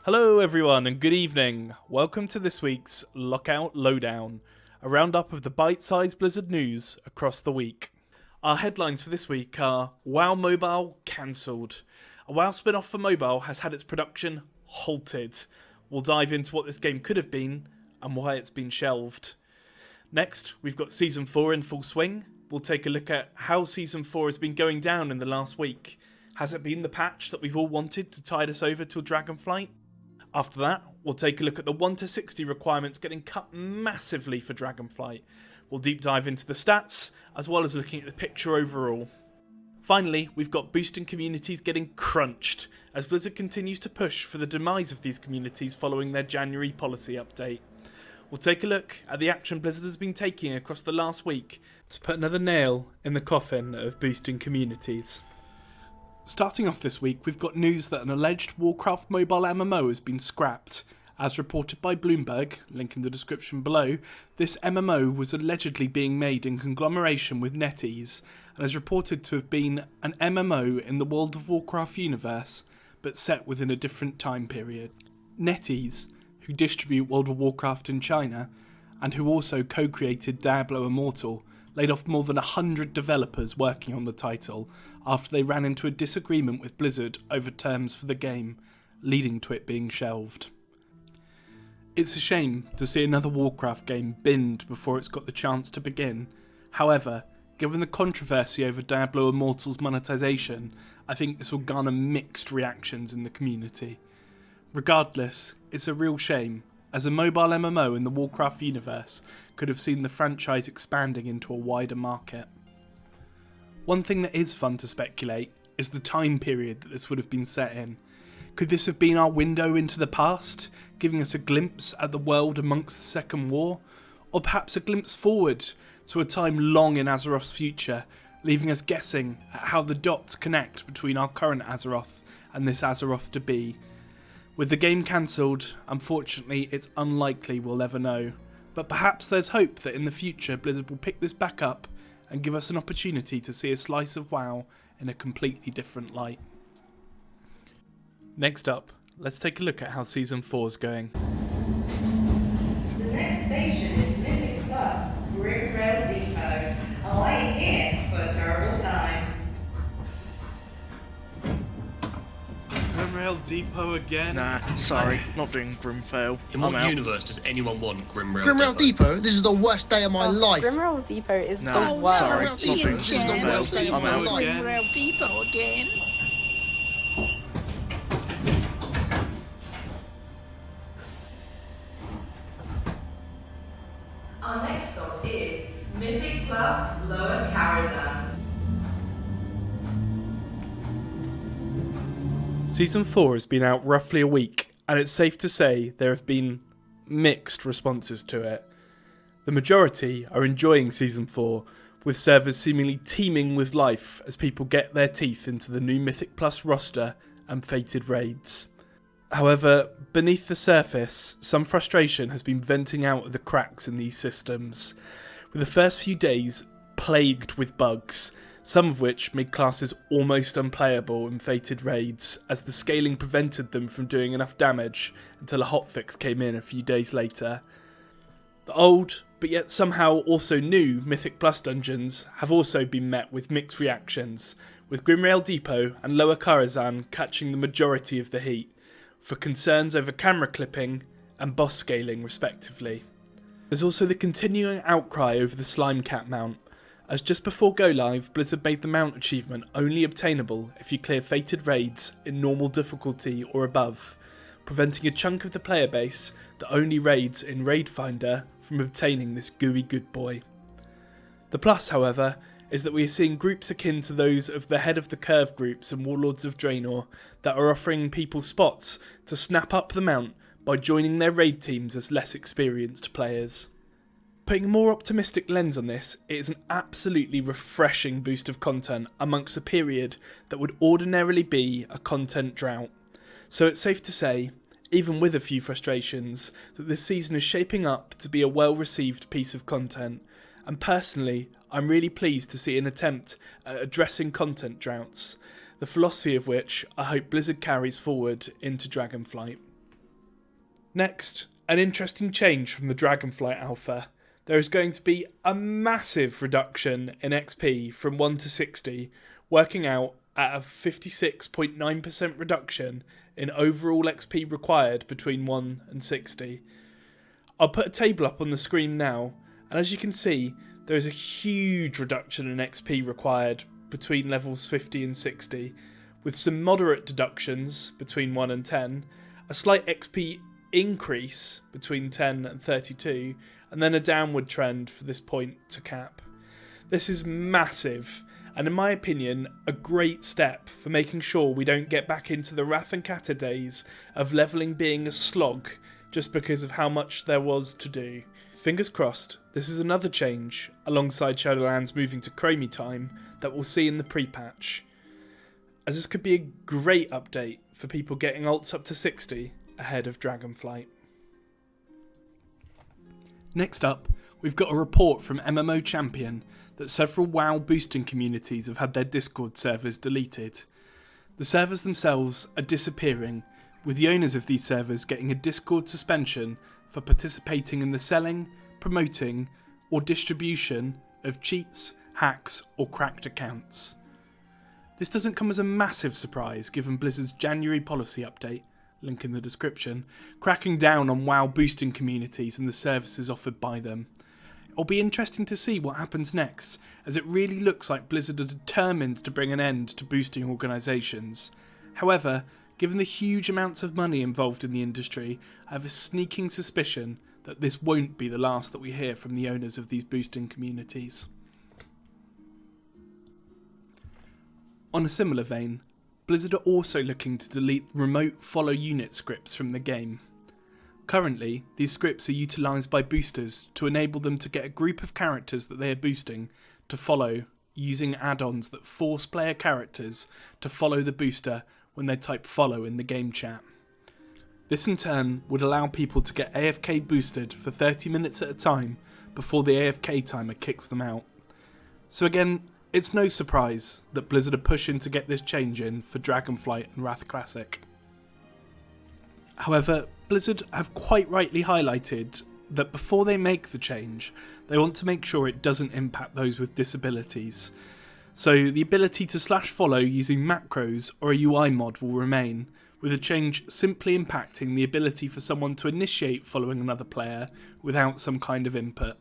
Hello everyone and good evening. Welcome to this week's Lockout Lowdown, a roundup of the bite-sized Blizzard news across the week. Our headlines for this week are WoW Mobile cancelled. A WoW spinoff for mobile has had its production halted. We'll dive into what this game could have been and why it's been shelved. Next, we've got Season 4 in full swing. We'll take a look at how Season 4 has been going down in the last week. Has it been the patch that we've all wanted to tide us over till Dragonflight? After that, we'll take a look at the 1 to 60 requirements getting cut massively for Dragonflight. We'll deep dive into the stats, as well as looking at the picture overall. Finally, we've got boosting communities getting crunched, as Blizzard continues to push for the demise of these communities following their January policy update. We'll take a look at the action Blizzard has been taking across the last week to put another nail in the coffin of boosting communities. Starting off this week, we've got news that an alleged Warcraft mobile MMO has been scrapped. As reported by Bloomberg, link in the description below, this MMO was allegedly being made in conglomeration with NetEase, and is reported to have been an MMO in the World of Warcraft universe, but set within a different time period. NetEase, who distribute World of Warcraft in China, and who also co-created Diablo Immortal, laid off more than 100 developers working on the title after they ran into a disagreement with Blizzard over terms for the game, leading to it being shelved. It's a shame to see another Warcraft game binned before it's got the chance to begin. However, given the controversy over Diablo Immortal's monetization, I think this will garner mixed reactions in the community. Regardless, it's a real shame, as a mobile MMO in the Warcraft universe could have seen the franchise expanding into a wider market. One thing that is fun to speculate is the time period that this would have been set in. Could this have been our window into the past, giving us a glimpse at the world amongst the Second War? Or perhaps a glimpse forward to a time long in Azeroth's future, leaving us guessing at how the dots connect between our current Azeroth and this Azeroth to be? With the game cancelled, unfortunately it's unlikely we'll ever know, but perhaps there's hope that in the future Blizzard will pick this back up and give us an opportunity to see a slice of WoW in a completely different light. Next up, let's take a look at how Season 4 is going. The next station is Mythic Plus, Grimrail Depot. I ain't here for a terrible time. Grimrail Depot again? Nah, sorry, not doing Grimfail. In what universe does anyone want Grimrail Grimrail Depot? This is the worst day of my life. Grimrail Depot is No, the worst. sorry, not doing This is the worst day of my Grimrail life. again. Grimrail Depot again. Our next stop is Mythic Plus, Lower Karazhan. Season 4 has been out roughly a week, and it's safe to say there have been mixed responses to it. The majority are enjoying Season 4, with servers seemingly teeming with life as people get their teeth into the new Mythic Plus roster and fated raids. However, beneath the surface, some frustration has been venting out of the cracks in these systems, with the first few days plagued with bugs, some of which made classes almost unplayable in fated raids, as the scaling prevented them from doing enough damage until a hotfix came in a few days later. The old, but yet somehow also new, Mythic Plus dungeons have also been met with mixed reactions, with Grimrail Depot and Lower Karazhan catching the majority of the heat, for concerns over camera clipping and boss scaling respectively. There's also the continuing outcry over the Slime Cat mount, as just before go live, Blizzard made the mount achievement only obtainable if you clear fated raids in normal difficulty or above, preventing a chunk of the player base that only raids in Raid Finder from obtaining this gooey good boy. The plus, however, is that we are seeing groups akin to those of the Head of the Curve groups and Warlords of Draenor that are offering people spots to snap up the mount by joining their raid teams as less experienced players. Putting a more optimistic lens on this, it is an absolutely refreshing boost of content amongst a period that would ordinarily be a content drought. So it's safe to say, even with a few frustrations, that this season is shaping up to be a well-received piece of content, and personally, I'm really pleased to see an attempt at addressing content droughts, the philosophy of which I hope Blizzard carries forward into Dragonflight. Next, an interesting change from the Dragonflight alpha. There is going to be a massive reduction in XP from 1 to 60, working out at a 56.9% reduction in overall XP required between 1 and 60. I'll put a table up on the screen now, and as you can see, there is a huge reduction in XP required between levels 50 and 60, with some moderate deductions between 1 and 10, a slight XP increase between 10 and 32, and then a downward trend for this point to cap. This is massive, and in my opinion, a great step for making sure we don't get back into the Wrath and Kata days of levelling being a slog just because of how much there was to do. Fingers crossed, this is another change, alongside Shadowlands moving to Chromie time, that we'll see in the pre-patch, as this could be a great update for people getting ults up to 60 ahead of Dragonflight. Next up, we've got a report from MMO Champion that several WoW boosting communities have had their Discord servers deleted. The servers themselves are disappearing, with the owners of these servers getting a Discord suspension for participating in the selling, promoting, or distribution of cheats, hacks, or cracked accounts. This doesn't come as a massive surprise given Blizzard's January policy update, link in the description, cracking down on WoW boosting communities and the services offered by them. It'll be interesting to see what happens next, as it really looks like Blizzard are determined to bring an end to boosting organisations. However, given the huge amounts of money involved in the industry, I have a sneaking suspicion that this won't be the last that we hear from the owners of these boosting communities. On a similar vein, Blizzard are also looking to delete remote follow unit scripts from the game. Currently, these scripts are utilised by boosters to enable them to get a group of characters that they are boosting to follow using add-ons that force player characters to follow the booster when they type follow in the game chat. This in turn would allow people to get AFK boosted for 30 minutes at a time before the AFK timer kicks them out. So again, it's no surprise that Blizzard are pushing to get this change in for Dragonflight and Wrath Classic. However, Blizzard have quite rightly highlighted that before they make the change, they want to make sure it doesn't impact those with disabilities. So the ability to /follow using macros or a UI mod will remain, with a change simply impacting the ability for someone to initiate following another player without some kind of input.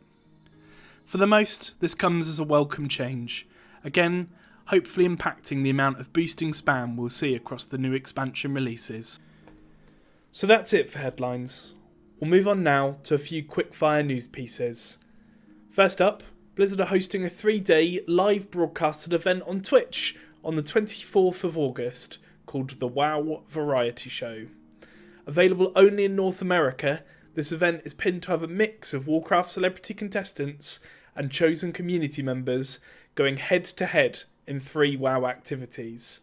For the most, this comes as a welcome change, again, hopefully impacting the amount of boosting spam we'll see across the new expansion releases. So that's it for headlines. We'll move on now to a few quickfire news pieces. First up, Blizzard are hosting a 3-day live broadcasted event on Twitch on the 24th of August called the WoW Variety Show. Available only in North America, this event is pinned to have a mix of Warcraft celebrity contestants and chosen community members going head to head in 3 WoW activities.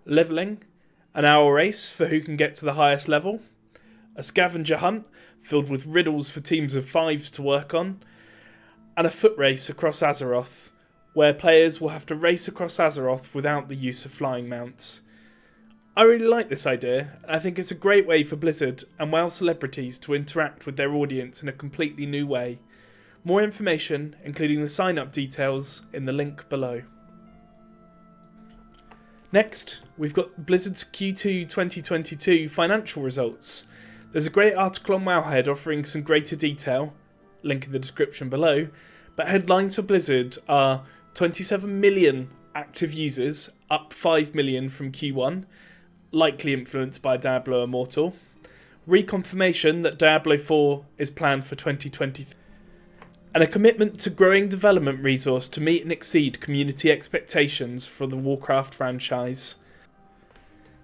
Levelling, an hour race for who can get to the highest level, a scavenger hunt filled with riddles for teams of 5s to work on, and a foot race across Azeroth, where players will have to race across Azeroth without the use of flying mounts. I really like this idea, and I think it's a great way for Blizzard and WoW celebrities to interact with their audience in a completely new way. More information, including the sign-up details, in the link below. Next, we've got Blizzard's Q2 2022 financial results. There's a great article on Wowhead offering some greater detail, link in the description below, but headlines for Blizzard are 27 million active users, up 5 million from Q1, likely influenced by Diablo Immortal, reconfirmation that Diablo 4 is planned for 2023, and a commitment to growing development resource to meet and exceed community expectations for the Warcraft franchise.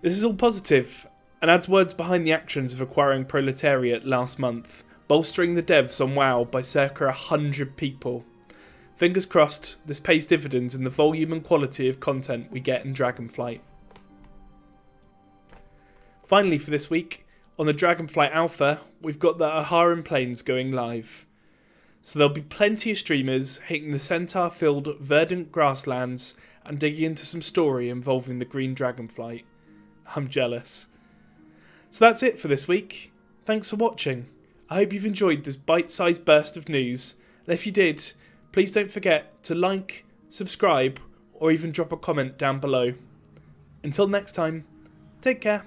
This is all positive, and adds words behind the actions of acquiring Proletariat last month, bolstering the devs on WoW by circa 100 people. Fingers crossed, this pays dividends in the volume and quality of content we get in Dragonflight. Finally for this week, on the Dragonflight Alpha, we've got the Aharon Plains going live. So there'll be plenty of streamers hitting the centaur-filled verdant grasslands and digging into some story involving the green Dragonflight. I'm jealous. So that's it for this week. Thanks thanks for watching. I hope you've enjoyed this bite-sized burst of news, and if you did, please don't forget to like, subscribe, or even drop a comment down below. Until next time, take care.